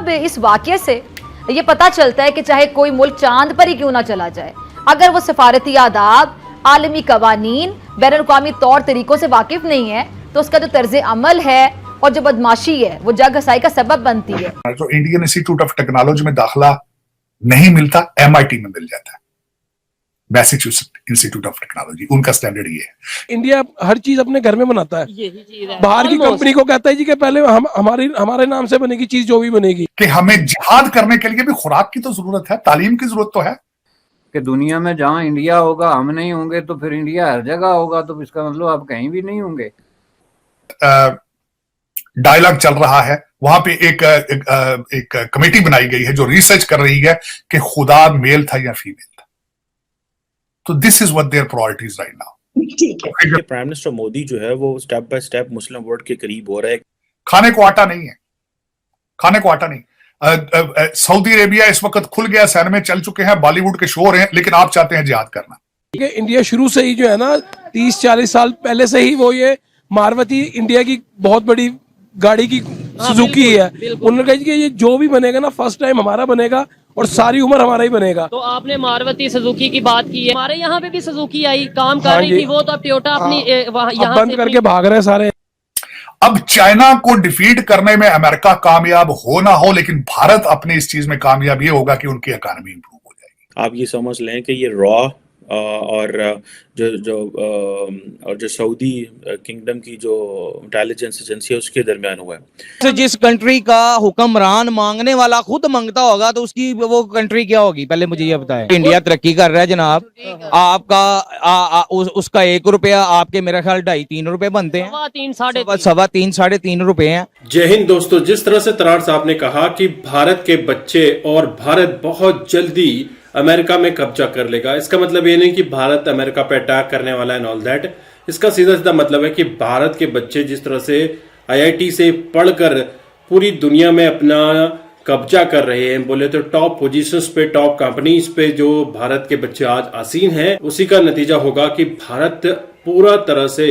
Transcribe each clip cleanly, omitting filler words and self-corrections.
अब इस वाकये से ये पता चलता है कि चाहे कोई मुल्क चांद पर ही क्यों ना चला जाए, अगर वो सफारती आदाब, आलमी कवानीन, बैनुल-अक़वामी तौर तरीकों से वाकिफ नहीं है तो उसका जो तर्ज अमल है और जो बदमाशी है वो जग हसाई का सबब बनती है। तो इंडियन इंस्टीट्यूट ऑफ टेक्नोलॉजी में दाखिला नहीं मिलता, MIT में मिल जाता है, मैसेच्यूसेट्स इंस्टीट्यूट ऑफ टेक्नोलॉजी, उनका स्टैंडर्ड ये है। इंडिया हर चीज अपने घर में बनाता है, बाहर की कंपनी को कहता है जी कि पहले हमारे नाम से बनेगी चीज जो भी बनेगी। कि हमें जिहाद करने के लिए भी खुराक की तो जरूरत है, तालीम की जरूरत तो है। कि दुनिया में जहां इंडिया होगा हम नहीं होंगे तो फिर इंडिया हर जगह होगा, तो इसका मतलब आप कहीं भी नहीं होंगे। डायलॉग चल रहा है, वहां पे एक कमेटी बनाई गई है जो रिसर्च कर रही है कि खुदा मेल था या फीमेल था। तो this is what their priorities right now. ठीक है, प्राइम मिनिस्टर मोदी जो है वो step by step Muslim world के करीब हो रहा है। खाने को आटा नहीं है, खाने को आटा नहीं। सऊदी अरेबिया इस वक्त खुल गया, सैन में चल चुके हैं, बॉलीवुड के शो हैं, लेकिन आप चाहते हैं जिहाद करना। इंडिया शुरू से ही जो है ना 30-40 साल पहले से ही वो ये मारुति इंडिया की बहुत बड़ी गाड़ी की सुजुकी है। उन्होंने कहा कि ये जो भी बनेगा ना फर्स्ट टाइम हमारा बनेगा और सारी उम्र हमारा ही बनेगा। तो आपने मारुति सुजुकी की बात की है, हमारे यहाँ पे भी सुजुकी आई काम कर रही थी, वो तो अब टोयोटा अपनी यहाँ बंद करके भाग रहे हैं सारे। अब चाइना को डिफीट करने में अमेरिका कामयाब हो ना हो, लेकिन भारत अपने इस चीज में कामयाब ये होगा कि उनकी इकॉनमी इंप्रूव हो जाएगी। आप ये समझ लें कि ये रॉ और जो सऊदी किंगडम की जो इंटेलिजेंस एजेंसी है उसके दरमियान हुआ है। तो जिस कंट्री का हुक्मरान मांगने वाला खुद मांगता होगा तो उसकी वो कंट्री क्या होगी, पहले मुझे ये बताएं। इंडिया तरक्की कर रहा है जनाब, आपका उसका 1 रुपया आपके मेरा ख्याल 2.5-3 रुपए बनते हैं, 3.5-3 रुपए हैं। जय हिंद दोस्तों, जिस तरह से तरार साहब ने कहा कि भारत के बच्चे और भारत बहुत जल्दी अमेरिका में कब्जा कर लेगा, इसका मतलब ये नहीं कि भारत अमेरिका पे अटैक करने वाला है, ऑल दैट। इसका सीधा सीधा मतलब है कि भारत के बच्चे जिस तरह से IIT से पढ़कर पूरी दुनिया में अपना कब्जा कर रहे हैं, बोले तो टॉप पोजीशंस पे, टॉप कंपनीज पे जो भारत के बच्चे आज आसीन हैं, उसी का नतीजा होगा कि भारत पूरा तरह से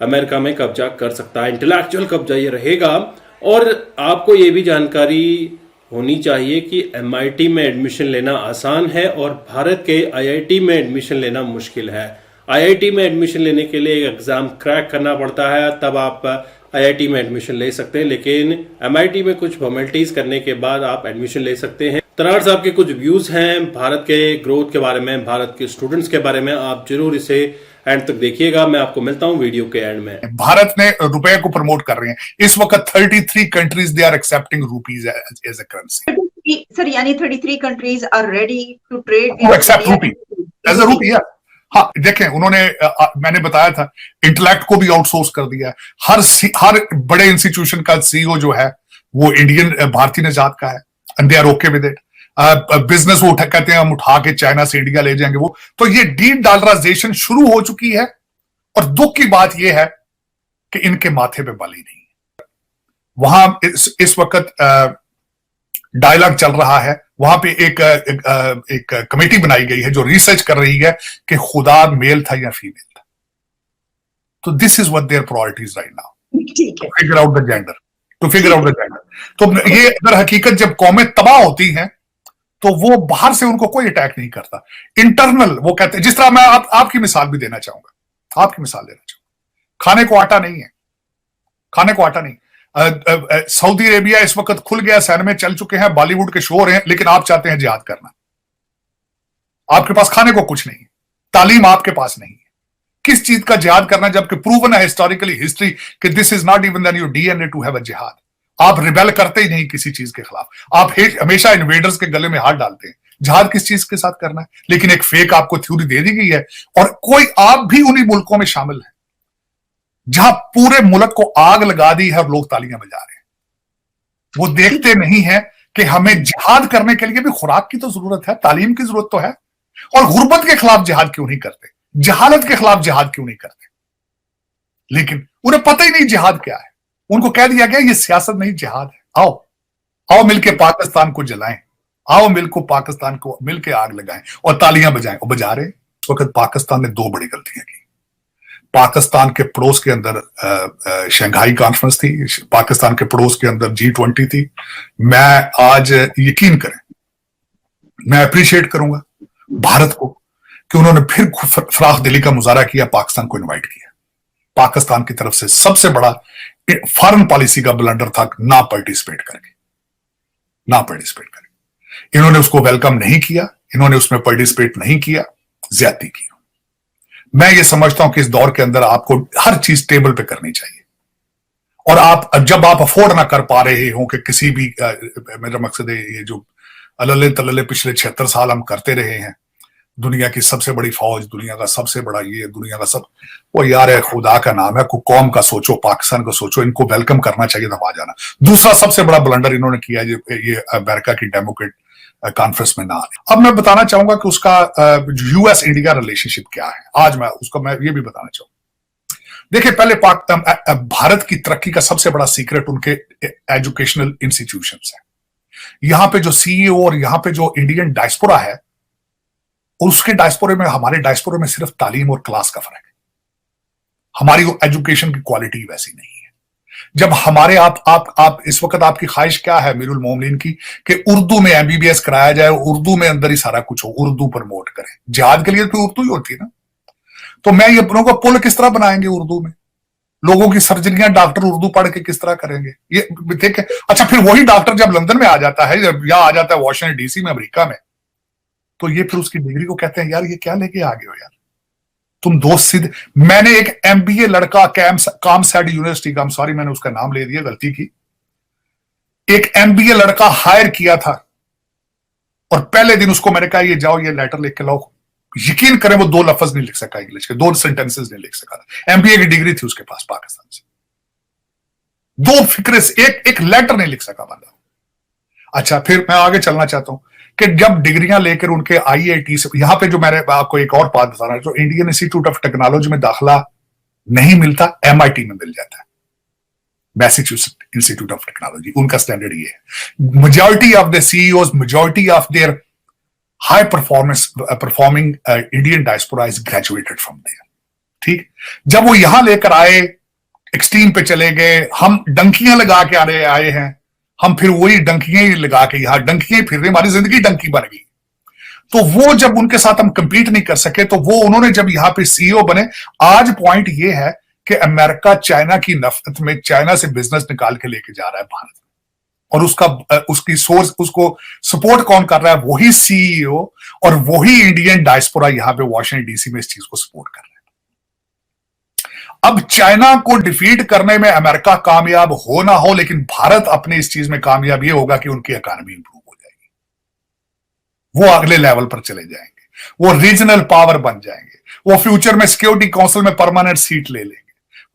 अमेरिका में कब्जा कर सकता है। इंटेलेक्चुअल कब्जा ये रहेगा। और आपको ये भी जानकारी होनी चाहिए कि MIT में एडमिशन लेना आसान है और भारत के IIT में एडमिशन लेना मुश्किल है। IIT में एडमिशन लेने के लिए एग्जाम क्रैक करना पड़ता है, तब आप IIT में एडमिशन ले सकते हैं, लेकिन MIT में कुछ फॉर्मेलिटीज करने के बाद आप एडमिशन ले सकते हैं। तरार साहब के कुछ व्यूज हैं भारत के ग्रोथ के बारे में, भारत के स्टूडेंट्स के बारे में, आप जरूर इसे एंड तक देखिएगा। मैं आपको मिलता हूं वीडियो के एंड में। भारत ने रुपए को प्रमोट कर रहे हैं इस वक्त। 33 countries they are accepting rupees as a currency. Sir यानी 33 countries are ready to trade accept rupee as a rupee. हाँ देखें, उन्होंने मैंने बताया था इंटेलेक्ट को भी आउटसोर्स कर दिया है। हर बड़े इंस्टीट्यूशन का CEO जो है वो इंडियन भारतीय निजात का है, and they are okay with it. Business वो कहते हैं हम उठा के चाइना से इंडिया ले जाएंगे वो। तो ये डॉलराइजेशन शुरू हो चुकी है और दुख की बात ये है कि इनके माथे पे बल ही नहीं है। वहां इस वक्त डायलॉग चल रहा है, वहां पे एक कमेटी बनाई गई है जो रिसर्च कर रही है कि खुदा मेल था या फीमेल था। तो this is what their priorities right now, to figure out the gender, to figure out the gender. तो ये अगर हकीकत जब कौमें तबाह होती हैं तो वो बाहर से उनको कोई अटैक नहीं करता, इंटरनल वो कहते हैं। जिस तरह मैं आपकी मिसाल भी देना चाहूंगा, आपकी मिसाल देना चाहूंगा। खाने को आटा नहीं है, खाने को आटा नहीं। सऊदी अरेबिया इस वक्त खुल गया, सैन में चल चुके हैं, बॉलीवुड के शो हैं, लेकिन आप चाहते हैं जिहाद करना। आपके पास खाने को कुछ नहीं है, तालीम आपके पास नहीं है। किस चीज का जिहाद करना, जबकि प्रूवन है हिस्टोरिकली हिस्ट्री कि this is not even in your DNA to have a jihad. आप रिबेल करते ही नहीं किसी चीज के खिलाफ, आप हमेशा इन्वेडर्स के गले में हाथ डालते हैं। जिहाद किस चीज के साथ करना है? लेकिन एक फेक आपको थ्योरी दे दी गई है, और कोई आप भी उन्हीं मुल्कों में शामिल है जहां पूरे मुल्क को आग लगा दी है और लोग तालियां बजा रहे हैं। वो देखते नहीं है कि हमें जिहाद करने के लिए भी खुराक की तो जरूरत है, तालीम की जरूरत तो है। और गुर्बत के खिलाफ जिहाद क्यों नहीं करते, जहालत के खिलाफ जिहाद क्यों नहीं करते? लेकिन उन्हें पता ही नहीं जिहाद क्या है। उनको कह दिया गया ये सियासत नहीं जिहाद है। आओ आओ मिलके पाकिस्तान को जलाएं, आओ मिलकर पाकिस्तान को मिलके आग लगाएं और तालियां बजाएं। और बजा रहे। इस वक्त पाकिस्तान ने 2 बड़ी गलतियां की। पाकिस्तान के पड़ोस के अंदर शंघाई कॉन्फ्रेंस थी, पाकिस्तान के पड़ोस के अंदर G20 थी। मैं आज यकीन करें, मैं अप्रिशिएट करूंगा भारत को कि उन्होंने फिर फराख दिली का मुजाहरा किया, पाकिस्तान को इनवाइट किया। पाकिस्तान की तरफ से सबसे बड़ा फॉरेन पॉलिसी का ब्लंडर था ना पार्टिसिपेट करके। इन्होंने उसको वेलकम नहीं किया, इन्होंने उसमें पार्टिसिपेट नहीं किया, ज्यादती की। मैं ये समझता हूं कि इस दौर के अंदर आपको हर चीज टेबल पे करनी चाहिए, और जब आप अफोर्ड ना कर पा रहे हो कि किसी भी मेरा मकसद है ये जो अल्ले तल्ले पिछले 76 साल हम करते रहे हैं, दुनिया की सबसे बड़ी फौज, दुनिया का सबसे बड़ा ये, दुनिया का सब, वो यार है, खुदा का नाम है, को कौम का सोचो, पाकिस्तान का सोचो, इनको वेलकम करना चाहिए था वहां जाना। दूसरा सबसे बड़ा ब्लंडर इन्होंने किया ये अमेरिका की डेमोक्रेट कॉन्फ्रेंस में ना आने। अब मैं बताना चाहूंगा कि उसका यूएस इंडिया रिलेशनशिप क्या है, आज मैं ये भी बताना चाहूंगा। देखिए, पहले भारत की तरक्की का सबसे बड़ा सीक्रेट उनके एजुकेशनल इंस्टीट्यूशंस है। यहां पे जो सीईओ और यहां पे जो इंडियन डायस्पोरा है, उसके डायस्पोरे में, हमारे डायस्पोरे में सिर्फ तालीम और क्लास का फर्क है। हमारी एजुकेशन की क्वालिटी वैसी नहीं है। जब हमारे आप इस वक्त आपकी ख्वाहिश क्या है मीरुल मोमिनीन की, कि उर्दू में एमबीबीएस कराया जाए, उर्दू में अंदर ही सारा कुछ हो, उर्दू प्रमोट करें। जिहाद के लिए तो उर्दू ही होती है ना। तो मैं ये लोगों को पुल किस तरह बनाएंगे उर्दू में, लोगों की सर्जरियां डॉक्टर उर्दू पढ़ के किस तरह करेंगे ये देखें। अच्छा, फिर वही डॉक्टर जब लंदन में आ जाता है या आ जाता है वॉशिंगटन डीसी में, अमेरिका में, तो ये फिर उसकी डिग्री को कहते हैं यार ये क्या लेके आ गए हो यार तुम, दोस्त सिद्ध। मैंने एक एमबीए लड़का कामसैड यूनिवर्सिटी का, सॉरी मैंने उसका नाम ले दिया, गलती की, एक एमबीए लड़का हायर किया था, और पहले दिन उसको मैंने कहा ये जाओ ये लेटर लिख के लाओ। यकीन करें वो 2 लफ्ज नहीं लिख सका इंग्लिश के, 2 सेंटेंसेस नहीं लिख सका। एमबीए की डिग्री थी उसके पास पाकिस्तान से, 2 फिक्रे से एक लेटर नहीं लिख सका बंदा। अच्छा, फिर मैं आगे चलना चाहता हूं कि जब डिग्रियां लेकर उनके आईआईटी से, यहां पे जो मैंने आपको एक और बात बताना, जो इंडियन इंस्टीट्यूट ऑफ टेक्नोलॉजी में दाखिला नहीं मिलता, एमआईटी में मिल जाता है, मैसेच्यूसेट्स इंस्टीट्यूट ऑफ टेक्नोलॉजी। उनका स्टैंडर्ड ये है, majority of the CEOs, majority of their high performing Indian diaspora is graduated from there. ठीक, जब वो यहां लेकर आए, एक्सट्रीम पे चले गए, हम डंकियां लगा के आए हैं, हम फिर वही डंकियां ही लगा के यहां डंकियां ही फिर रहे, हमारी जिंदगी डंकी बन गई। तो वो जब उनके साथ हम कंपीट नहीं कर सके, तो वो उन्होंने जब यहां पे सीईओ बने। आज पॉइंट ये है कि अमेरिका चाइना की नफरत में चाइना से बिजनेस निकाल के लेके जा रहा है भारत, और उसकी सोर्स, उसको सपोर्ट कौन कर रहा है, वही सीईओ और वही इंडियन डायस्पोरा यहां पे वॉशिंगटन डीसी में इस चीज को सपोर्ट कर रहा है। अब चाइना को डिफीट करने में अमेरिका कामयाब हो ना हो, लेकिन भारत अपने इस चीज में कामयाब ये होगा कि उनकी इकोनॉमी इंप्रूव हो जाएगी, वो अगले लेवल पर चले जाएंगे, वो रीजनल पावर बन जाएंगे, वो फ्यूचर में सिक्योरिटी काउंसिल में परमानेंट सीट ले लेंगे,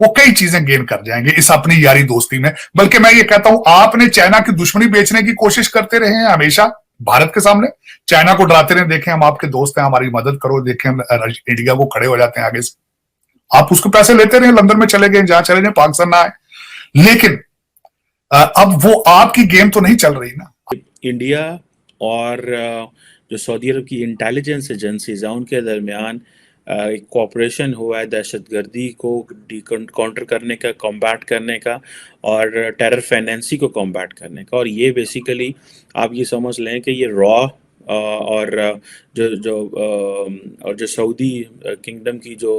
वो कई चीजें गेन कर जाएंगे इस अपनी यारी दोस्ती में। बल्कि मैं ये कहता हूं, आपने चाइना की दुश्मनी बेचने की कोशिश करते रहे हैं हमेशा भारत के सामने, चाइना को डराते रहे, देखें हम आपके दोस्त हैं, हमारी मदद करो, देखें हम इंडिया को खड़े हो जाते हैं आगे से। आप उसको पैसे लेते रहे, लंदन में चले गए, जहां चले जाए, पाकिस्तान ना आए, लेकिन अब वो आपकी गेम तो नहीं चल रही ना। इंडिया और जो सऊदी अरब की इंटेलिजेंस एजेंसीज हैं उनके दरमियान एक कोऑपरेशन हुआ है दहशतगर्दी को काउंटर करने का, कॉम्बैट करने का, और टेरर फाइनेंसी को कॉम्बैट करने का। और ये बेसिकली आप ये समझ लें कि ये रॉ और जो सऊदी किंगडम की जो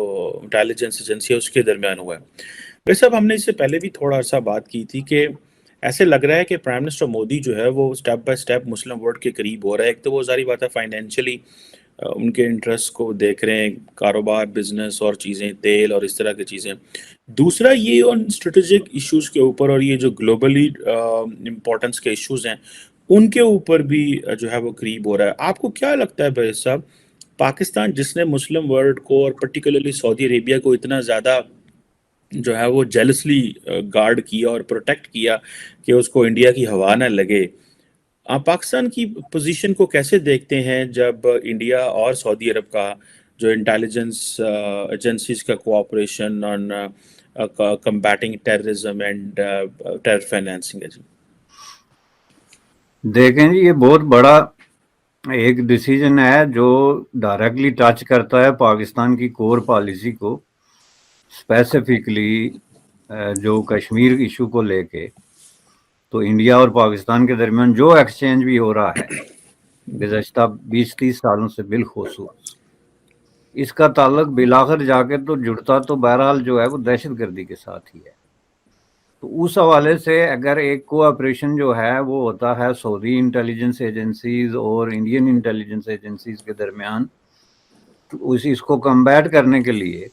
इंटेलिजेंस एजेंसी है उसके दरमियान हुआ है। वैसे अब हमने इससे पहले भी थोड़ा सा बात की थी कि ऐसे लग रहा है कि प्राइम मिनिस्टर मोदी जो है वो step by step Muslim world के करीब हो रहा है। एक तो वो सारी बात है फाइनेंशियली उनके इंटरेस्ट को देख रहे हैं, कारोबार, बिजनेस और चीज़ें, तेल और इस तरह की चीज़ें। दूसरा ये ऑन स्ट्रेटेजिक इश्यूज़ के ऊपर और ये जो ग्लोबली इम्पोर्टेंस के इश्यूज़ हैं उनके ऊपर भी जो है वो करीब हो रहा है। आपको क्या लगता है भाई साहब, पाकिस्तान जिसने मुस्लिम वर्ल्ड को और पर्टिकुलरली सऊदी अरेबिया को इतना ज़्यादा जो है वो जेलसली गार्ड किया और प्रोटेक्ट किया कि उसको इंडिया की हवा ना लगे, आप पाकिस्तान की पोजीशन को कैसे देखते हैं जब इंडिया और सऊदी अरब का जो इंटेलिजेंस एजेंसीज का cooperation on combating terrorism and terror financing है? जी देखें जी, ये बहुत बड़ा एक डिसीजन है जो डायरेक्टली टच करता है पाकिस्तान की कोर पॉलिसी को। स्पेसिफिकली जो कश्मीर इशू को लेके, तो इंडिया और पाकिस्तान के दरमियान जो एक्सचेंज भी हो रहा है गुज़श्ता 20-30 सालों से बिलखुसूस, इसका ताल्लुक बिलाखिर जाके तो जुड़ता तो बहरहाल जो है वो दहशतगर्दी के साथ ही है। तो उस हवाले से अगर एक कोऑपरेशन जो है वो होता है सऊदी इंटेलिजेंस एजेंसीज और इंडियन इंटेलिजेंस एजेंसीज के दरमियान, तो इसको कम्बैट करने के लिए,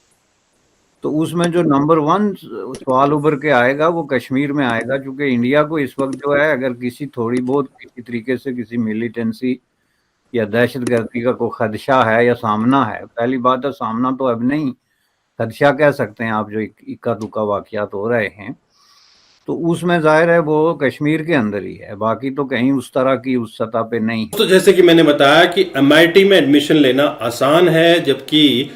तो उसमें जो नंबर 1 सवाल उभर के आएगा वो कश्मीर में आएगा, क्योंकि इंडिया को इस वक्त जो है अगर किसी थोड़ी बहुत किसी तरीके से किसी मिलिटेंसी या दहशतगर्दी का कोई खदशा है या सामना है, पहली बात है सामना तो अब नहीं, खदशा कह सकते हैं आप, जो इक्का दुक्का वाकयात हो रहे हैं, तो उसमें जाहिर है वो कश्मीर के अंदर ही है, बाकी तो कहीं उस तरह की उस सतह पे नहीं। तो जैसे कि मैंने बताया कि MIT में एडमिशन लेना आसान है, जबकि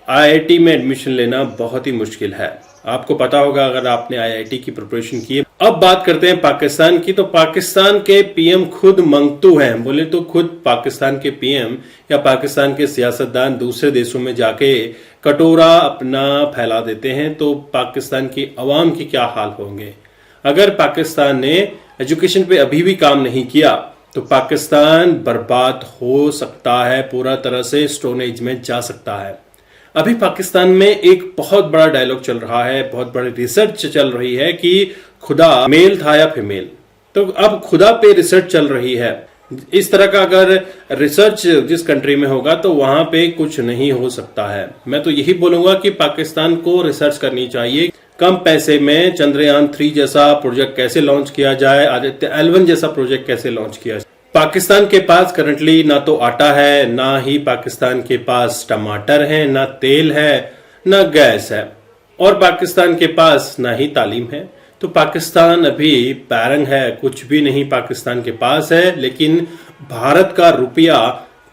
IIT में एडमिशन लेना बहुत ही मुश्किल है। आपको पता होगा अगर आपने IIT की प्रिपरेशन की है। अब बात करते हैं पाकिस्तान की। तो पाकिस्तान के PM खुद मंगतू हैं, बोले तो खुद पाकिस्तान के PM या पाकिस्तान के सियासतदान दूसरे देशों में जाके कटोरा अपना फैला देते हैं, तो पाकिस्तान की अवाम की क्या हाल होंगे। अगर पाकिस्तान ने एजुकेशन पे अभी भी काम नहीं किया तो पाकिस्तान बर्बाद हो सकता है, पूरा तरह से स्टोन एज में जा सकता है। अभी पाकिस्तान में एक बहुत बड़ा डायलॉग चल रहा है, बहुत बड़ी रिसर्च चल रही है कि खुदा मेल था या फीमेल। तो अब खुदा पे रिसर्च चल रही है। इस तरह का अगर रिसर्च जिस कंट्री में होगा तो वहां पे कुछ नहीं हो सकता है। मैं तो यही बोलूंगा कि पाकिस्तान को रिसर्च करनी चाहिए, कम पैसे में चंद्रयान 3 जैसा प्रोजेक्ट कैसे लॉन्च किया जाए, आदित्य L1 जैसा प्रोजेक्ट कैसे लॉन्च किया जाए। पाकिस्तान के पास करंटली ना तो आटा है, ना ही पाकिस्तान के पास टमाटर है, ना तेल है, ना गैस है, और पाकिस्तान के पास ना ही तालीम है। तो पाकिस्तान अभी पैरंग है, कुछ भी नहीं पाकिस्तान के पास है। लेकिन भारत का रुपया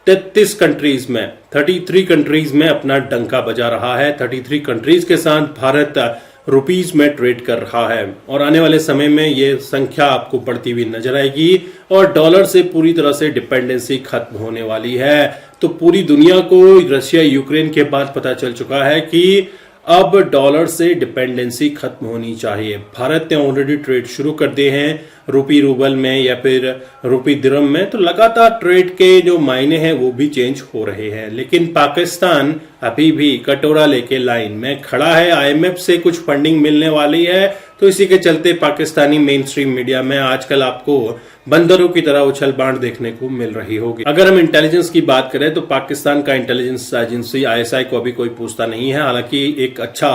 33 कंट्रीज में 33 कंट्रीज में अपना डंका बजा रहा है। 33 कंट्रीज के साथ भारत रुपीज में ट्रेड कर रहा है, और आने वाले समय में ये संख्या आपको बढ़ती हुई नजर आएगी और डॉलर से पूरी तरह से डिपेंडेंसी खत्म होने वाली है। तो पूरी दुनिया को रशिया यूक्रेन के बाद पता चल चुका है कि अब डॉलर से डिपेंडेंसी खत्म होनी चाहिए। भारत ने ऑलरेडी ट्रेड शुरू कर दिए हैं रूपी रूबल में या फिर रूपी दिरहम में, तो लगातार ट्रेड के जो मायने हैं वो भी चेंज हो रहे हैं। लेकिन पाकिस्तान अभी भी कटोरा लेके लाइन में खड़ा है। IMF से कुछ फंडिंग मिलने वाली है, तो इसी के चलते पाकिस्तानी मेन स्ट्रीम मीडिया में आजकल आपको बंदरों की तरह उछल बांट देखने को मिल रही होगी। अगर हम इंटेलिजेंस की बात करें तो पाकिस्तान का इंटेलिजेंस एजेंसी ISI को अभी कोई पूछता नहीं है, हालांकि एक अच्छा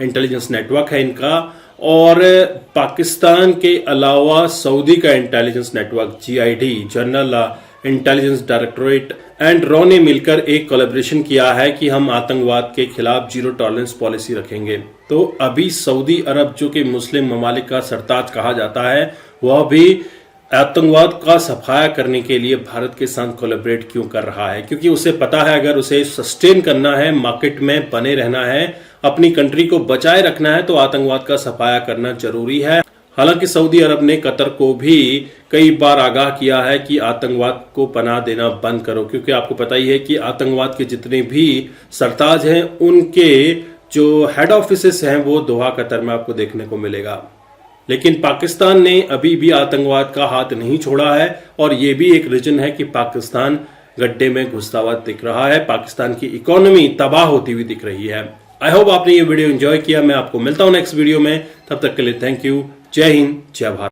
इंटेलिजेंस नेटवर्क है इनका। और पाकिस्तान के अलावा सऊदी का intelligence network GID, general intelligence directorate and raw ने मिलकर एक कोलैबोरेशन किया है कि हम आतंकवाद के खिलाफ जीरो टॉलरेंस पॉलिसी रखेंगे। तो अभी सऊदी अरब, जो कि मुस्लिम ममालिक का सरताज कहा जाता है, वह भी आतंकवाद का सफाया करने के लिए भारत के साथ कोलैबोरेट क्यों कर रहा है, क्योंकि उसे पता है अगर उसे सस्टेन करना है, मार्केट में बने रहना है, अपनी कंट्री को बचाए रखना है, तो आतंकवाद का सफाया करना जरूरी है। हालांकि सऊदी अरब ने कतर को भी कई बार आगाह किया है कि आतंकवाद को पनाह देना बंद करो, क्योंकि आपको पता ही है कि आतंकवाद के जितने भी सरताज हैं उनके जो हेड ऑफिसेस हैं वो दोहा कतर में आपको देखने को मिलेगा। लेकिन पाकिस्तान ने अभी भी आतंकवाद का हाथ नहीं छोड़ा है, और ये भी एक रीजन है कि पाकिस्तान गड्ढे में घुसता हुआ दिख रहा है, पाकिस्तान की इकोनॉमी तबाह होती हुई दिख रही है। आई होप आपने ये वीडियो एंजॉय किया। मैं आपको मिलता हूं नेक्स्ट वीडियो में, तब तक के लिए थैंक यू। जय हिंद, जय भारत।